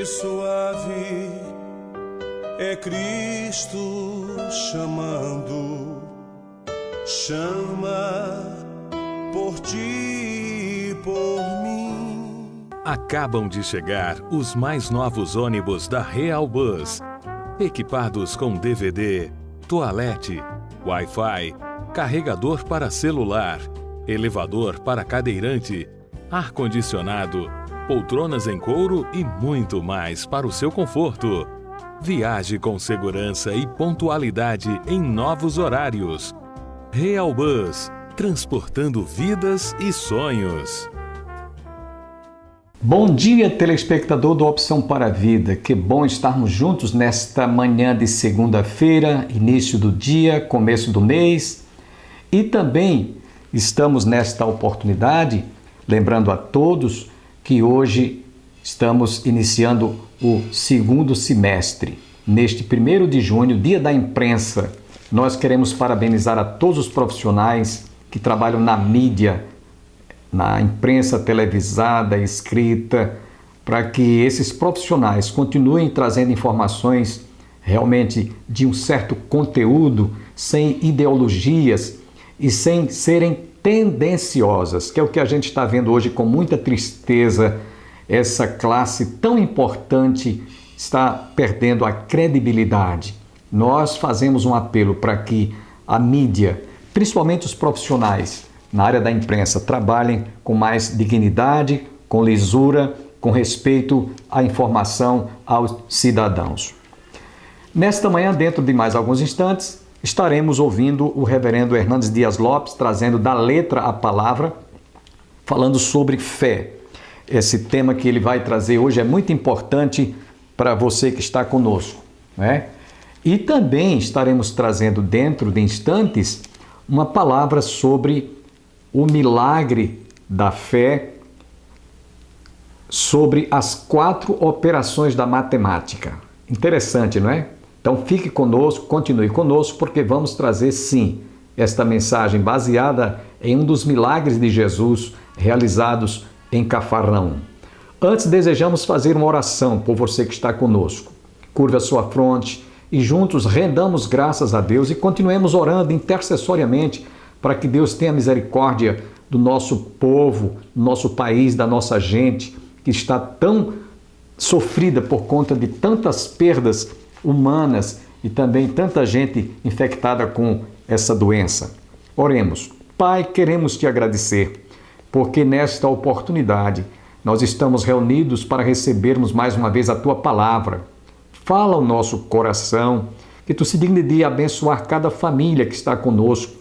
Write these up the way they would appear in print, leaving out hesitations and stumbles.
Que suave é Cristo chamando, chama por ti e por mim. Acabam de chegar os mais novos ônibus da Real Bus, equipados com DVD, toalete, Wi-Fi, carregador para celular, elevador para cadeirante, ar-condicionado, poltronas em couro e muito mais para o seu conforto. Viaje com segurança e pontualidade em novos horários. Real Bus, transportando vidas e sonhos. Bom dia, telespectador do Opção para a Vida. Que bom estarmos juntos nesta manhã de segunda-feira, início do dia, começo do mês. E também estamos nesta oportunidade, lembrando a todos que hoje estamos iniciando o segundo semestre. Neste 1º de junho, dia da imprensa, nós queremos parabenizar a todos os profissionais que trabalham na mídia, na imprensa televisada, escrita, para que esses profissionais continuem trazendo informações realmente de um certo conteúdo, sem ideologias e sem serem tendenciosas, que é o que a gente está vendo hoje com muita tristeza. Essa classe tão importante está perdendo a credibilidade. Nós fazemos um apelo para que a mídia, principalmente os profissionais na área da imprensa, trabalhem com mais dignidade, com lisura, com respeito à informação aos cidadãos. Nesta manhã, dentro de mais alguns instantes, estaremos ouvindo o reverendo Hernandes Dias Lopes trazendo da letra à palavra, falando sobre fé. Esse tema que ele vai trazer hoje é muito importante para você que está conosco, né? E também estaremos trazendo dentro de instantes uma palavra sobre o milagre da fé, sobre as 4 operações da matemática. Interessante, não é? Então fique conosco, continue conosco, porque vamos trazer sim esta mensagem baseada em um dos milagres de Jesus realizados em Cafarnaum. Antes, desejamos fazer uma oração por você que está conosco. Curva a sua fronte e juntos rendamos graças a Deus e continuemos orando intercessoriamente para que Deus tenha misericórdia do nosso povo, do nosso país, da nossa gente, que está tão sofrida por conta de tantas perdas humanas e também tanta gente infectada com essa doença. Oremos. Pai, queremos te agradecer, porque nesta oportunidade nós estamos reunidos para recebermos mais uma vez a tua palavra. Fala ao nosso coração, que tu se digne de abençoar cada família que está conosco,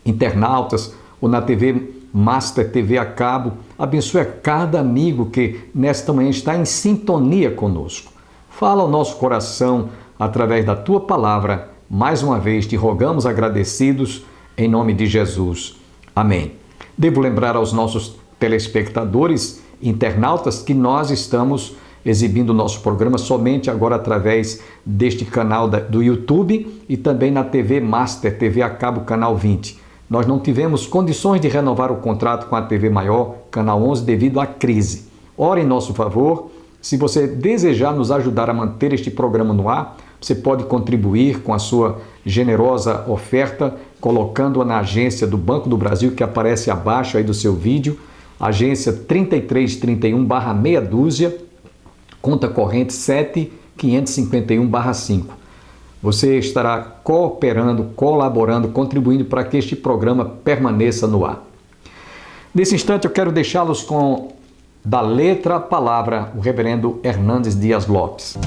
internautas ou na TV Master, TV a cabo. Abençoe a cada amigo que nesta manhã está em sintonia conosco. Fala ao nosso coração através da tua palavra. Mais uma vez te rogamos agradecidos em nome de Jesus. Amém. Devo lembrar aos nossos telespectadores, internautas, que nós estamos exibindo o nosso programa somente agora através deste canal do YouTube e também na TV Master, TV a cabo, canal 20. Nós não tivemos condições de renovar o contrato com a TV Maior, canal 11, devido à crise. Ore em nosso favor. Se você desejar nos ajudar a manter este programa no ar, você pode contribuir com a sua generosa oferta, colocando-a na agência do Banco do Brasil, que aparece abaixo aí do seu vídeo, agência 3331/meia dúzia, conta corrente 7551/5. Você estará cooperando, colaborando, contribuindo para que este programa permaneça no ar. Nesse instante eu quero deixá-los com, da letra à palavra, o reverendo Hernandes Dias Lopes.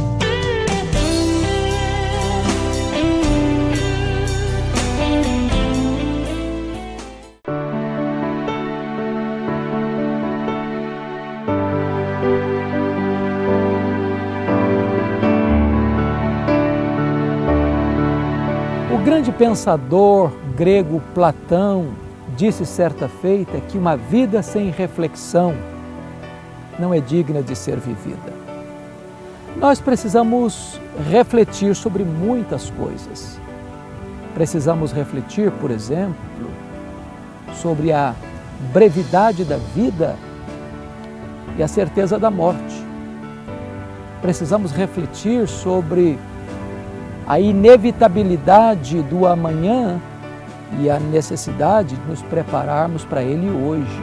O grande pensador grego Platão disse certa feita que uma vida sem reflexão não é digna de ser vivida. Nós precisamos refletir sobre muitas coisas. Precisamos refletir, por exemplo, sobre a brevidade da vida e a certeza da morte. precisamos refletir sobre a inevitabilidade do amanhã e a necessidade de nos prepararmos para ele hoje.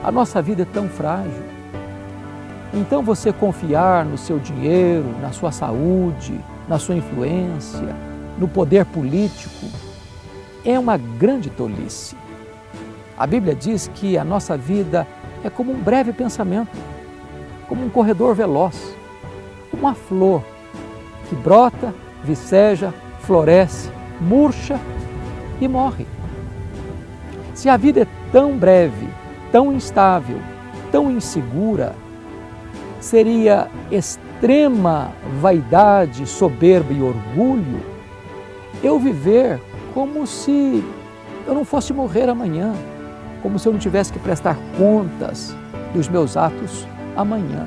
A nossa vida é tão frágil. Então você confiar no seu dinheiro, na sua saúde, na sua influência, no poder político, é uma grande tolice. A Bíblia diz que a nossa vida é como um breve pensamento, como um corredor veloz, como uma flor que brota, viceja, floresce, murcha e morre. Se a vida é tão breve, tão instável, tão insegura, seria extrema vaidade, soberba e orgulho eu viver como se eu não fosse morrer amanhã, como se eu não tivesse que prestar contas dos meus atos amanhã.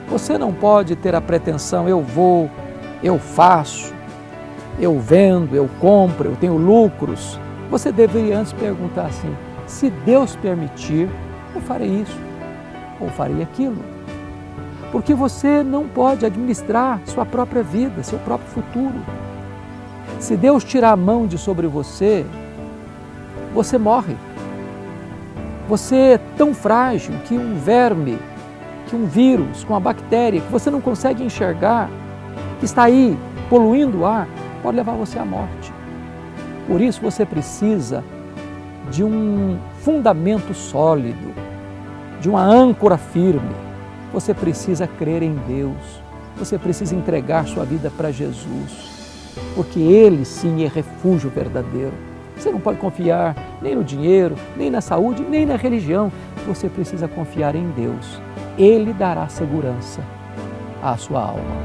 Você não pode ter a pretensão, eu vou, eu faço, eu vendo, eu compro, eu tenho lucros. Você deveria antes perguntar assim, se Deus permitir, eu farei isso, ou farei aquilo. Porque você não pode administrar sua própria vida, seu próprio futuro. Se Deus tirar a mão de sobre você, você morre. Você é tão frágil que um verme, que um vírus, que uma bactéria, que você não consegue enxergar, que está aí poluindo o ar, pode levar você à morte. Por isso você precisa de um fundamento sólido, de uma âncora firme. Você precisa crer em Deus, você precisa entregar sua vida para Jesus, porque Ele sim é refúgio verdadeiro. Você não pode confiar nem no dinheiro, nem na saúde, nem na religião. Você precisa confiar em Deus. Ele dará segurança à sua alma.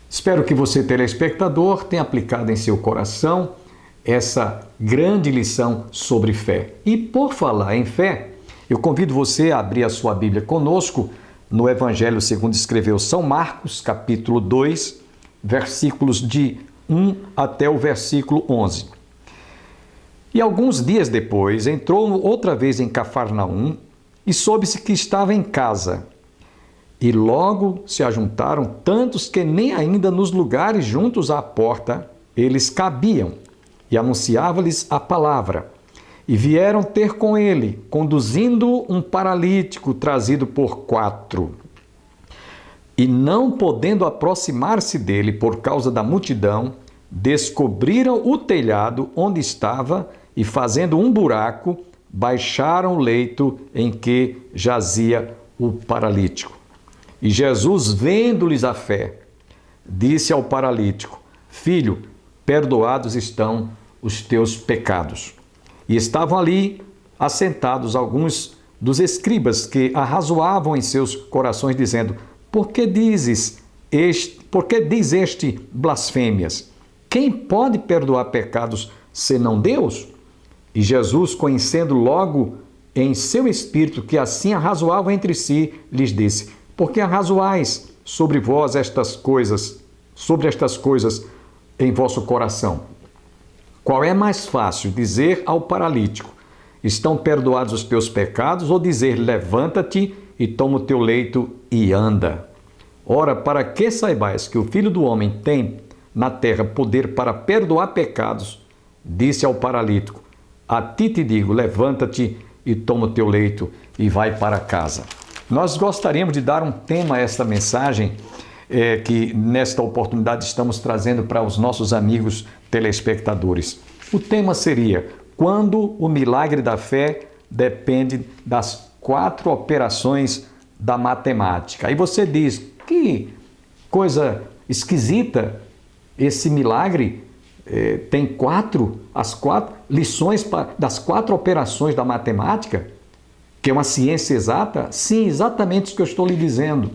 Espero que você, telespectador, tenha aplicado em seu coração essa grande lição sobre fé. E por falar em fé, eu convido você a abrir a sua Bíblia conosco no Evangelho segundo escreveu São Marcos, capítulo 2, versículos de 1 até o versículo 11. E alguns dias depois, entrou outra vez em Cafarnaum e soube-se que estava em casa. E logo se ajuntaram tantos que nem ainda nos lugares juntos à porta eles cabiam, e anunciava-lhes a palavra. E vieram ter com ele, conduzindo um paralítico trazido por 4. E não podendo aproximar-se dele por causa da multidão, descobriram o telhado onde estava e, fazendo um buraco, baixaram o leito em que jazia o paralítico. E Jesus, vendo-lhes a fé, disse ao paralítico: Filho, perdoados estão os teus pecados. E estavam ali assentados alguns dos escribas que arrazoavam em seus corações, dizendo: Por que diz este blasfêmias? Quem pode perdoar pecados senão Deus? E Jesus, conhecendo logo em seu espírito que assim arrazoavam entre si, lhes disse: Por que arrazoais sobre vós estas coisas em vosso coração? Qual é mais fácil, dizer ao paralítico: Estão perdoados os teus pecados, ou dizer: Levanta-te e toma o teu leito e anda? Ora, para que saibais que o Filho do Homem tem na terra poder para perdoar pecados, disse ao paralítico: A ti te digo, levanta-te e toma o teu leito e vai para casa. Nós gostaríamos de dar um tema a esta mensagem que nesta oportunidade estamos trazendo para os nossos amigos telespectadores. O tema seria: quando o milagre da fé depende das 4 operações da matemática. Aí você diz: que coisa esquisita, esse milagre tem as 4 lições das 4 operações da matemática? Que é uma ciência exata? Sim, exatamente isso que eu estou lhe dizendo.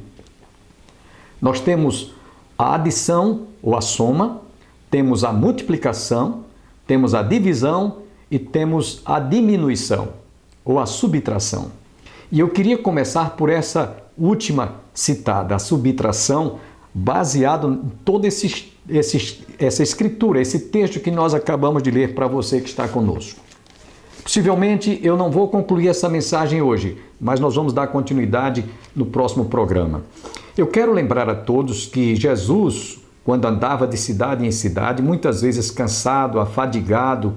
Nós temos a adição ou a soma, temos a multiplicação, temos a divisão e temos a diminuição ou a subtração. E eu queria começar por essa última citada, a subtração, baseado em toda essa escritura, esse texto que nós acabamos de ler para você que está conosco. Possivelmente eu não vou concluir essa mensagem hoje, mas nós vamos dar continuidade no próximo programa. Eu quero lembrar a todos que Jesus, quando andava de cidade em cidade, muitas vezes cansado, afadigado,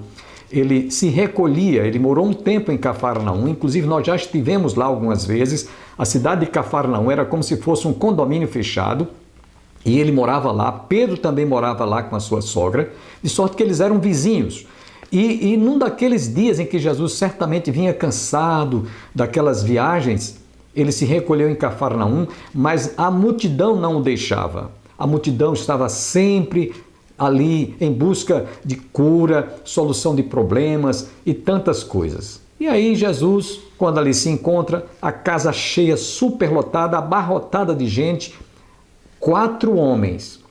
ele se recolhia, ele morou um tempo em Cafarnaum, inclusive nós já estivemos lá algumas vezes. A cidade de Cafarnaum era como se fosse um condomínio fechado, e ele morava lá, Pedro também morava lá com a sua sogra, de sorte que eles eram vizinhos. E num daqueles dias em que Jesus certamente vinha cansado daquelas viagens, ele se recolheu em Cafarnaum, mas a multidão não o deixava. A multidão estava sempre ali em busca de cura, solução de problemas e tantas coisas. E aí Jesus, quando ali se encontra, a casa cheia, superlotada, abarrotada de gente, quatro homens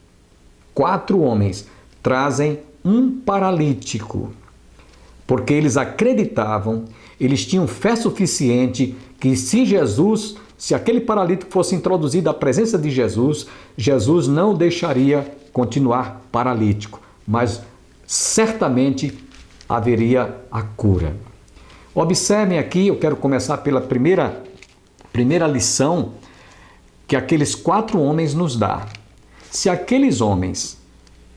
trazem um paralítico, porque eles acreditavam, eles tinham fé suficiente que se aquele paralítico fosse introduzido à presença de Jesus, Jesus não deixaria continuar paralítico, mas certamente haveria a cura. Observem aqui, eu quero começar pela primeira lição que aqueles quatro homens nos dão. Se aqueles homens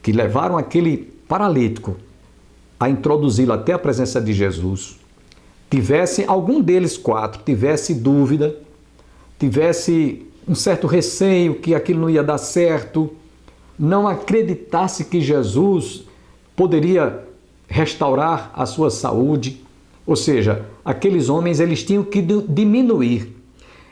que levaram aquele paralítico a introduzi-lo até a presença de Jesus, algum deles quatro tivesse dúvida, tivesse um certo receio que aquilo não ia dar certo, não acreditasse que Jesus poderia restaurar a sua saúde, ou seja, aqueles homens eles tinham que diminuir,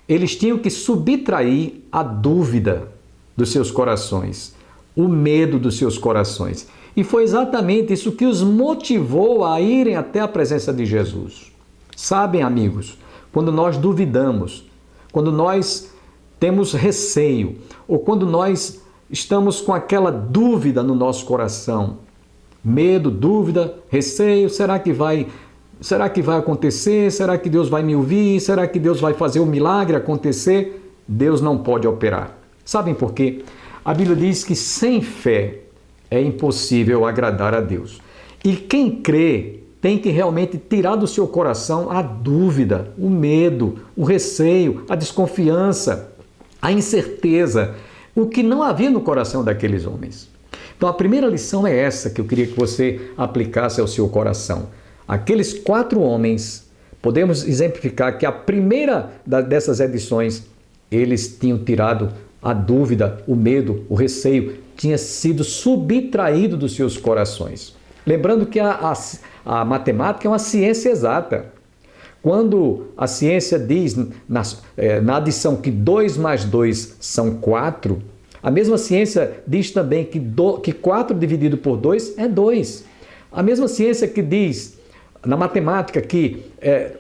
eles tinham que subtrair a dúvida dos seus corações, o medo dos seus corações. E foi exatamente isso que os motivou a irem até a presença de Jesus. Sabem, amigos, quando nós duvidamos, quando nós temos receio, ou quando nós estamos com aquela dúvida no nosso coração, medo, dúvida, receio, será que vai acontecer? Será que Deus vai me ouvir? Será que Deus vai fazer o milagre acontecer? Deus não pode operar. Sabem por quê? A Bíblia diz que sem fé é impossível agradar a Deus. E quem crê tem que realmente tirar do seu coração a dúvida, o medo, o receio, a desconfiança, a incerteza, o que não havia no coração daqueles homens. Então a primeira lição é essa que eu queria que você aplicasse ao seu coração. Aqueles quatro homens, podemos exemplificar que a primeira dessas edições, eles tinham tirado a dúvida, o medo, o receio, tinha sido subtraído dos seus corações. Lembrando que a matemática é uma ciência exata. Quando a ciência diz na adição que 2 mais 2 são 4, a mesma ciência diz também que 4 dividido por 2 é 2. A mesma ciência que diz na matemática que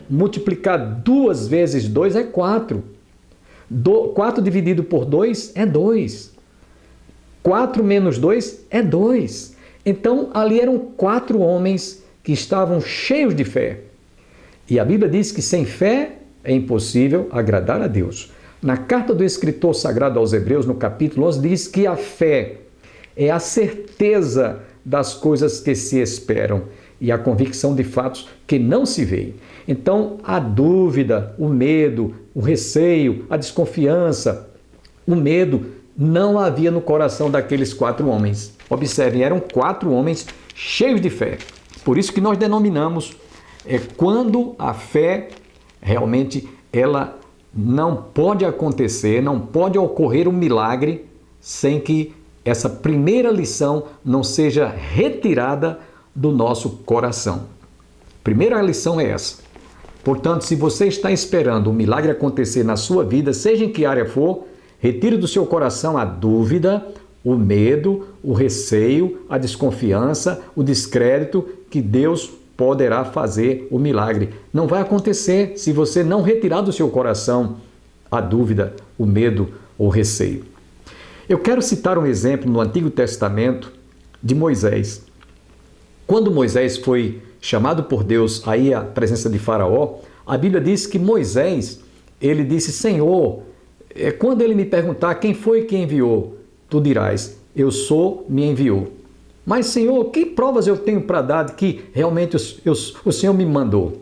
multiplicar 2 vezes 2 é 4. 4 dividido por 2 é 2. 4 menos 2 é 2. Então, ali eram 4 homens que estavam cheios de fé. E a Bíblia diz que sem fé é impossível agradar a Deus. Na carta do escritor sagrado aos Hebreus, no capítulo 11, diz que a fé é a certeza das coisas que se esperam e a convicção de fatos que não se veem. Então, a dúvida, o medo, o receio, a desconfiança, o medo não havia no coração daqueles 4 homens. Observem, eram 4 homens cheios de fé. Por isso que nós denominamos quando a fé realmente ela não pode acontecer, não pode ocorrer um milagre sem que essa primeira lição não seja retirada do nosso coração. Primeira lição é essa. Portanto, se você está esperando um milagre acontecer na sua vida, seja em que área for, retire do seu coração a dúvida, o medo, o receio, a desconfiança, o descrédito, que Deus poderá fazer o milagre. Não vai acontecer se você não retirar do seu coração a dúvida, o medo ou o receio. Eu quero citar um exemplo no Antigo Testamento de Moisés. Quando Moisés foi chamado por Deus a ir à presença de Faraó, a Bíblia diz que Moisés, ele disse: Senhor, quando ele me perguntar quem foi que enviou, tu dirás, eu sou, me enviou. Mas, Senhor, que provas eu tenho para dar de que realmente o Senhor me mandou?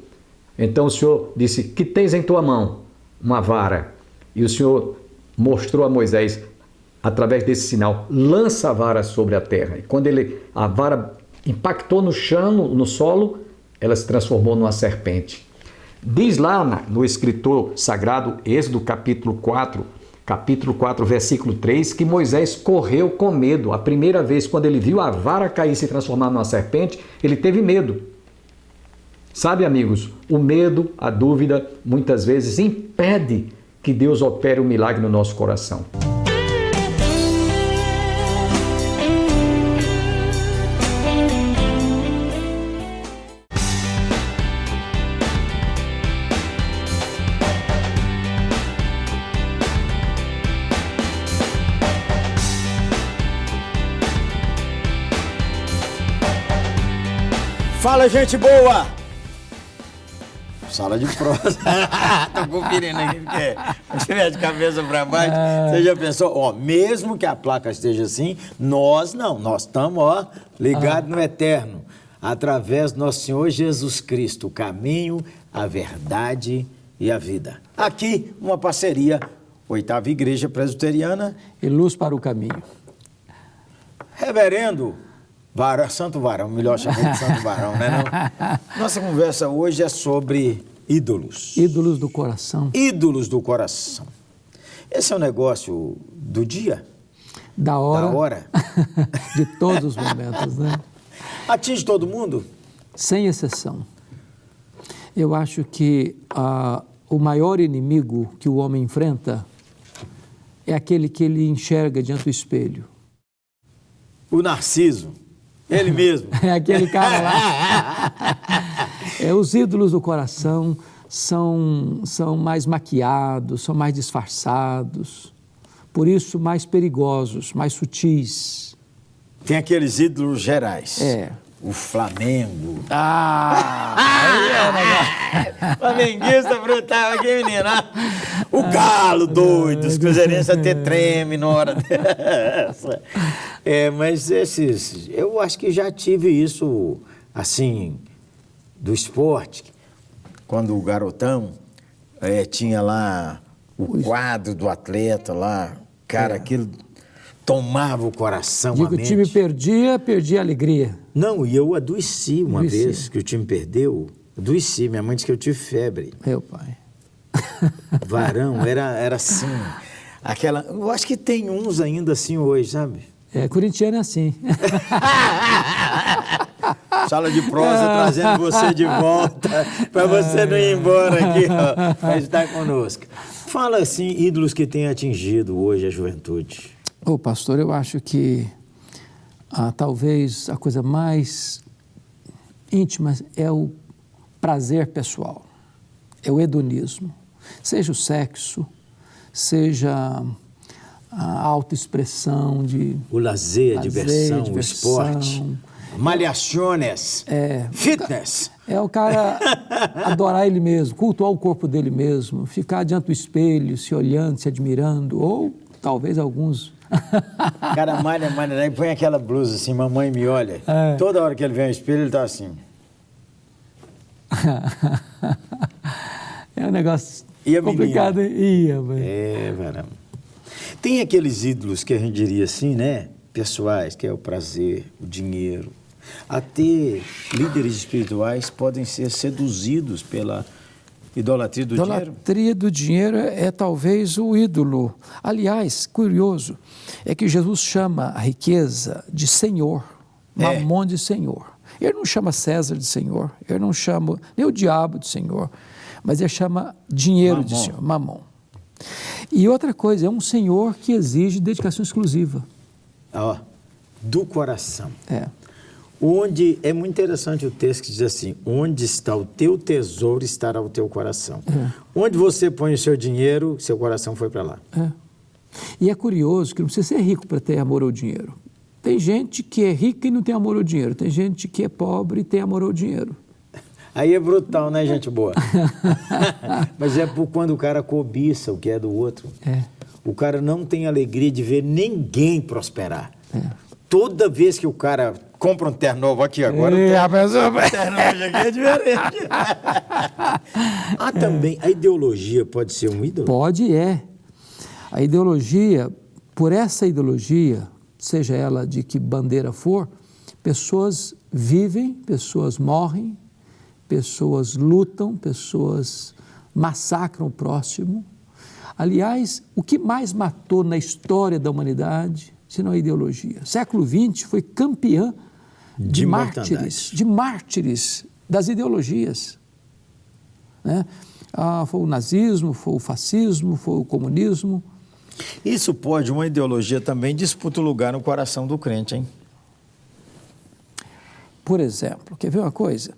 Então o Senhor disse: que tens em tua mão? Uma vara. E o Senhor mostrou a Moisés, através desse sinal, lança a vara sobre a terra. E quando a vara impactou no chão, no solo, ela se transformou numa serpente. Diz lá no escritor sagrado, Êxodo capítulo 4, versículo 3, que Moisés correu com medo. A primeira vez, quando ele viu a vara cair e se transformar numa serpente, ele teve medo. Sabe, amigos, o medo, a dúvida, muitas vezes impede que Deus opere um milagre no nosso coração. Fala, gente boa! Sala de prosa. Tô conferindo aqui, porque se estiver de cabeça para baixo, você já pensou, ó, mesmo que a placa esteja assim, nós estamos, ó, ligados no eterno, através do nosso Senhor Jesus Cristo, o caminho, a verdade e a vida. Aqui, uma parceria, 8ª Igreja Presbiteriana E Luz para o Caminho. Reverendo Santo Varão, melhor chamar de Santo Varão, né? Não? Nossa conversa hoje é sobre ídolos. Ídolos do coração. Ídolos do coração. Esse é um negócio do dia? Da hora. Da hora. De todos os momentos, né? Atinge todo mundo? Sem exceção. Eu acho que o maior inimigo que o homem enfrenta é aquele que ele enxerga diante do espelho. O Narciso. Ele mesmo. É aquele cara lá. Os ídolos do coração são mais maquiados, são mais disfarçados, por isso mais perigosos, mais sutis. Tem aqueles ídolos gerais. O Flamengo. Flamenguista brutal aqui, menino. O Galo doido, os cruzeirenses até tremem na hora dessa. Mas eu acho que já tive isso, assim, do esporte, quando o garotão tinha lá o quadro do atleta lá, cara, aquilo tomava o coração, a mente. O time perdia a alegria. Não, e eu adoeci uma vez que o time perdeu, adoeci, minha mãe disse que eu tive febre. Meu pai. Varão, era assim, eu acho que tem uns ainda assim hoje, sabe? Corintiano é assim. Sala de prosa trazendo você de volta, para você não ir embora aqui, ó, para estar conosco. Fala assim, ídolos que têm atingido hoje a juventude. Pastor, eu acho que talvez a coisa mais íntima é o prazer pessoal, é o hedonismo. Seja o sexo, seja a autoexpressão de... O lazer, a diversão, o esporte. Malhações, fitness. É o cara adorar ele mesmo, cultuar o corpo dele mesmo, ficar diante do espelho, se olhando, se admirando, ou talvez alguns... O cara malha, e põe aquela blusa assim, mamãe me olha. Toda hora que ele vem ao espelho, ele tá assim. É um negócio complicado. Varão. Tem aqueles ídolos que a gente diria assim, né? Pessoais, que é o prazer, o dinheiro. Até líderes espirituais podem ser seduzidos pela idolatria do dinheiro. Idolatria do dinheiro é talvez o ídolo. Aliás, curioso, é que Jesus chama a riqueza de Senhor, Mamon de Senhor. Ele não chama César de Senhor, ele não chama nem o diabo de Senhor, mas ele chama dinheiro de Senhor, Mamon. E outra coisa, é um Senhor que exige dedicação exclusiva. Do coração. Onde é muito interessante o texto que diz assim, onde está o teu tesouro, estará o teu coração. Onde você põe o seu dinheiro, seu coração foi para lá. E é curioso que não precisa ser rico para ter amor ao dinheiro. Tem gente que é rica e não tem amor ao dinheiro. Tem gente que é pobre e tem amor ao dinheiro. Aí é brutal, né, gente boa? Mas é por quando o cara cobiça o que é do outro. É. O cara não tem alegria de ver ninguém prosperar. É. Toda vez que o cara compra um terno novo aqui agora, o terno hoje aqui é diferente. Também, a ideologia pode ser um ídolo? Pode, é. A ideologia, por essa ideologia, seja ela de que bandeira for, pessoas vivem, pessoas morrem, pessoas lutam, pessoas massacram o próximo. Aliás, o que mais matou na história da humanidade, se não a ideologia? Século XX foi campeã de mártires das ideologias. Né? Foi o nazismo, foi o fascismo, foi o comunismo. Isso pode, uma ideologia também disputa o lugar no coração do crente, hein? Por exemplo, quer ver uma coisa?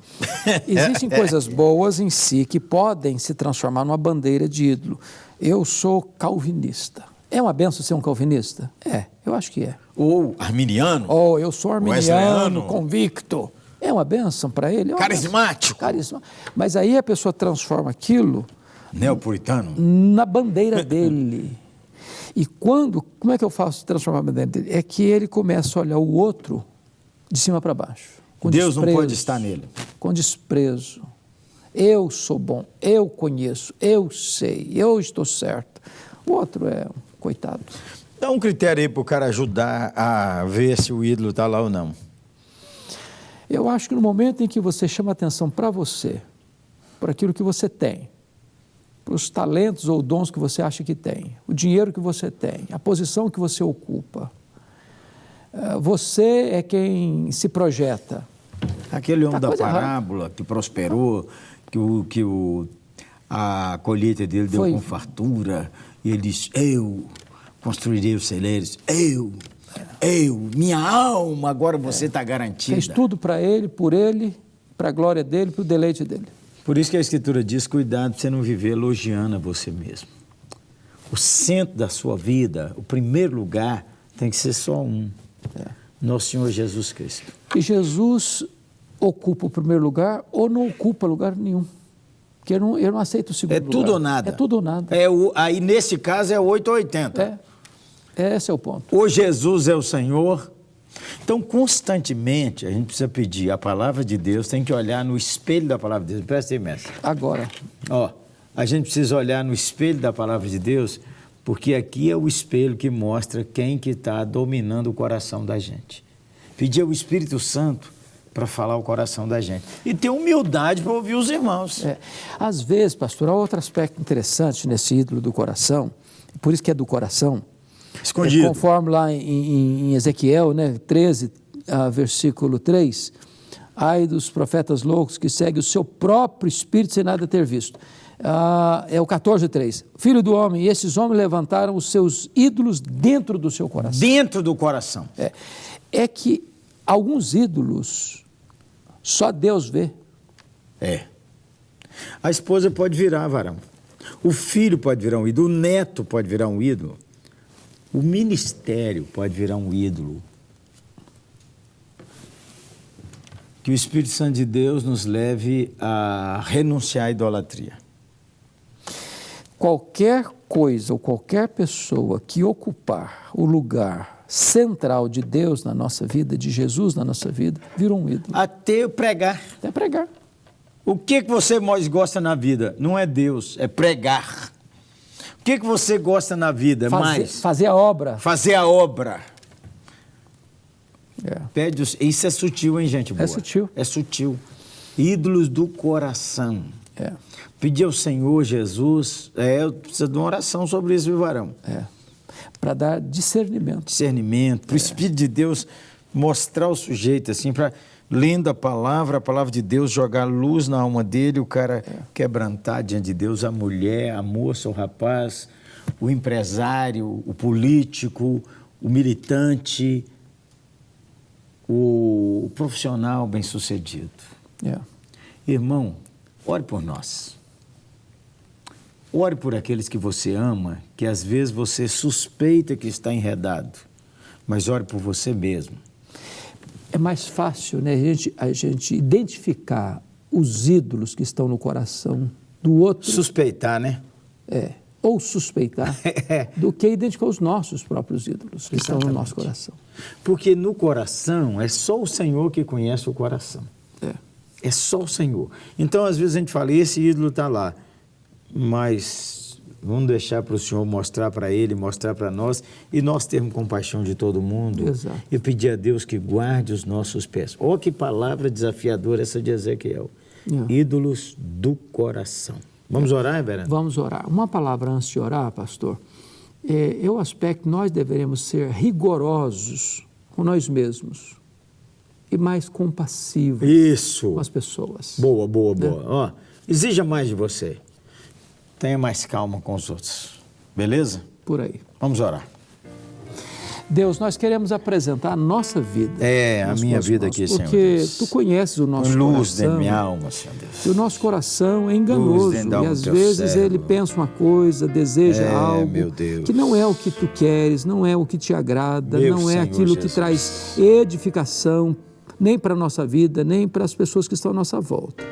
Existem coisas boas em si que podem se transformar numa bandeira de ídolo. Eu sou calvinista. É uma benção ser um calvinista? É, eu acho que é. Ou arminiano? Ou eu sou arminiano, wesleyano, convicto. É uma benção para ele? É carismático. Mas aí a pessoa transforma aquilo... Neopuritano? Na bandeira dele. E como é que eu faço transformar a bandeira dele? É que ele começa a olhar o outro de cima para baixo. Deus não pode estar nele. Com desprezo. Eu sou bom, eu conheço, eu sei, eu estou certo. O outro é um coitado. Dá um critério aí para o cara ajudar a ver se o ídolo está lá ou não. Eu acho que no momento em que você chama atenção para você, para aquilo que você tem, para os talentos ou dons que você acha que tem, o dinheiro que você tem, a posição que você ocupa, você é quem se projeta. Aquele homem da parábola que prosperou, a colheita dele deu com fartura, e ele disse, eu construirei os celeiros, minha alma, agora você está garantida. Fez tudo para ele, para a glória dele, para o deleite dele. Por isso que a Escritura diz, cuidado para você não viver elogiando a você mesmo. O centro da sua vida, o primeiro lugar, tem que ser só um. Nosso Senhor Jesus Cristo. E Jesus ocupa o primeiro lugar ou não ocupa lugar nenhum. Porque eu não aceito o segundo lugar. É tudo ou nada. É tudo ou nada. Aí, nesse caso, é 8 ou 80. Esse é o ponto. Ou Jesus é o Senhor. Então, constantemente, a gente precisa pedir. A palavra de Deus tem que olhar no espelho da palavra de Deus. Presta aí, mestre. Agora. A gente precisa olhar no espelho da palavra de Deus, porque aqui é o espelho que mostra quem que está dominando o coração da gente. Pedir ao Espírito Santo para falar o coração da gente. E ter humildade para ouvir os irmãos. Às vezes, pastor, há outro aspecto interessante nesse ídolo do coração, por isso que é do coração. Escondido. Conforme lá em Ezequiel, 13, versículo 3, ai dos profetas loucos que seguem o seu próprio espírito sem nada ter visto. É o 14:3. Filho do homem, e esses homens levantaram os seus ídolos dentro do seu coração. Dentro do coração. É que alguns ídolos só Deus vê. A esposa pode virar varão. O filho pode virar um ídolo. O neto pode virar um ídolo. O ministério pode virar um ídolo. Que o Espírito Santo de Deus nos leve a renunciar à idolatria. Qualquer coisa ou qualquer pessoa que ocupar o lugar central de Deus na nossa vida, de Jesus na nossa vida, virou um ídolo. Até pregar. Até pregar. O que você mais gosta na vida? Não é Deus, é pregar. O que você gosta na vida mais? Fazer a obra. Fazer a obra. Isso é sutil, hein, gente boa? É sutil. É sutil. Ídolos do coração. Pedir ao Senhor Jesus, precisa de uma oração sobre isso, viu, varão? Para dar discernimento. Discernimento, para o Espírito de Deus mostrar o sujeito, assim, para, lendo a palavra de Deus, jogar luz na alma dele, o cara quebrantar diante de Deus, a mulher, a moça, o rapaz, o empresário, o político, o militante, o profissional bem-sucedido. Irmão, ore por nós. Ore por aqueles que você ama, que às vezes você suspeita que está enredado, mas ore por você mesmo. É mais fácil, né, a gente identificar os ídolos que estão no coração do outro. Suspeitar, né? Ou suspeitar, do que identificar os nossos próprios ídolos que estão no nosso coração. Porque no coração é só o Senhor que conhece o coração. É só o Senhor. Então, às vezes a gente fala, esse ídolo está lá, mas vamos deixar para o Senhor mostrar para ele, mostrar para nós, e nós termos compaixão de todo mundo. Exato. E pedir a Deus que guarde os nossos pés. Olha que palavra desafiadora essa de Ezequiel. Ídolos do coração. Vamos orar, Reverendo? Vamos orar. Uma palavra antes de orar, pastor, é o aspecto que nós deveremos ser rigorosos com nós mesmos e mais compassivos Isso. com as pessoas. Boa. Ó, exija mais de você. Tenha mais calma com os outros. Beleza? Por aí. Vamos orar. Deus, nós queremos apresentar a nossa vida. A minha vida aqui, Senhor porque Deus. Tu conheces o nosso Luz coração. dentro da minha alma, Senhor Deus. E o nosso coração é enganoso. Luz dentro da E alma às do teu vezes servo. ele pensa uma coisa, deseja algo meu Deus. que não é o que Tu queres, não é o que Te agrada, Meu não é Senhor aquilo que Jesus. traz edificação, nem para a nossa vida, nem para as pessoas que estão à nossa volta.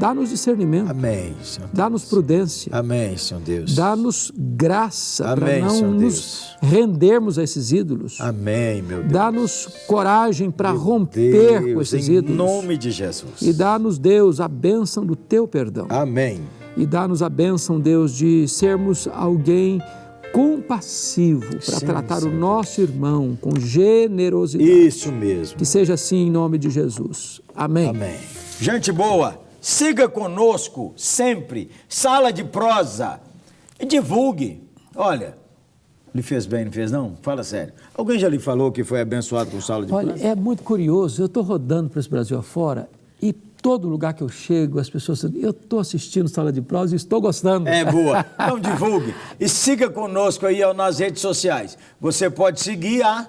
Dá-nos discernimento. Amém, Senhor Deus. Dá-nos prudência. Amém, Senhor Deus. Dá-nos graça para Amém, não Senhor nos Deus. rendermos a esses ídolos. Amém, meu Deus. Dá-nos coragem para Meu romper Deus, com esses em ídolos. nome de Jesus. E dá-nos, Deus, a bênção do Teu perdão. Amém. E dá-nos a bênção, Deus, de sermos alguém compassivo para Sim, tratar Senhor o nosso irmão com generosidade. Isso mesmo. Que seja assim em nome de Jesus. Amém. Amém. Gente boa, siga conosco sempre. Sala de Prosa. E divulgue. Olha, lhe fez bem, não fez não? Fala sério. Alguém já lhe falou que foi abençoado com Sala de Olha, Prosa? é muito curioso. Eu estou rodando para esse Brasil afora e todo lugar que eu chego, as pessoas dizem, eu estou assistindo Sala de Prosa e estou gostando. É boa. Então divulgue. E siga conosco aí nas redes sociais. Você pode seguir a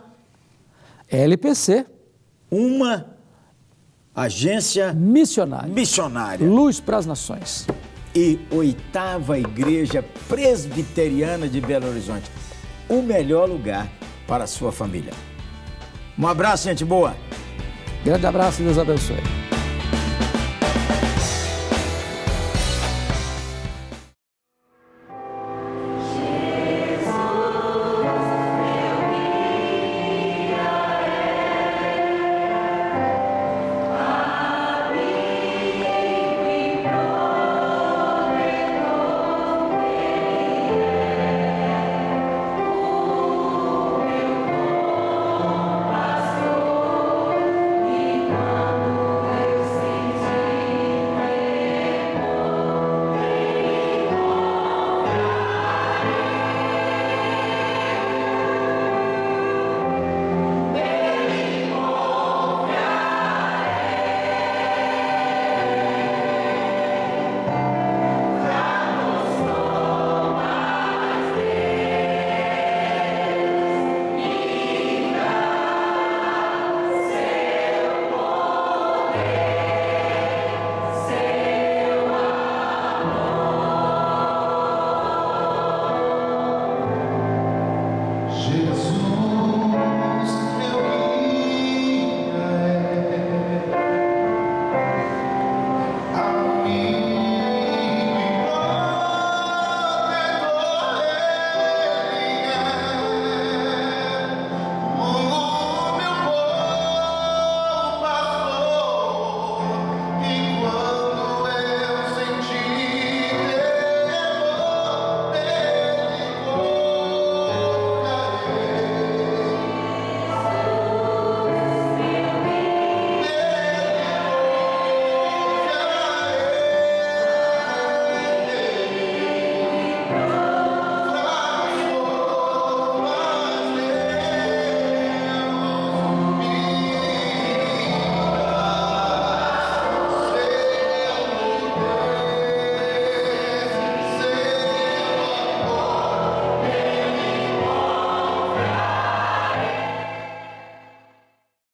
LPC, uma agência missionária. Luz para as Nações. E 8ª Igreja Presbiteriana de Belo Horizonte. O melhor lugar para a sua família. Um abraço, gente boa. Grande abraço e Deus abençoe.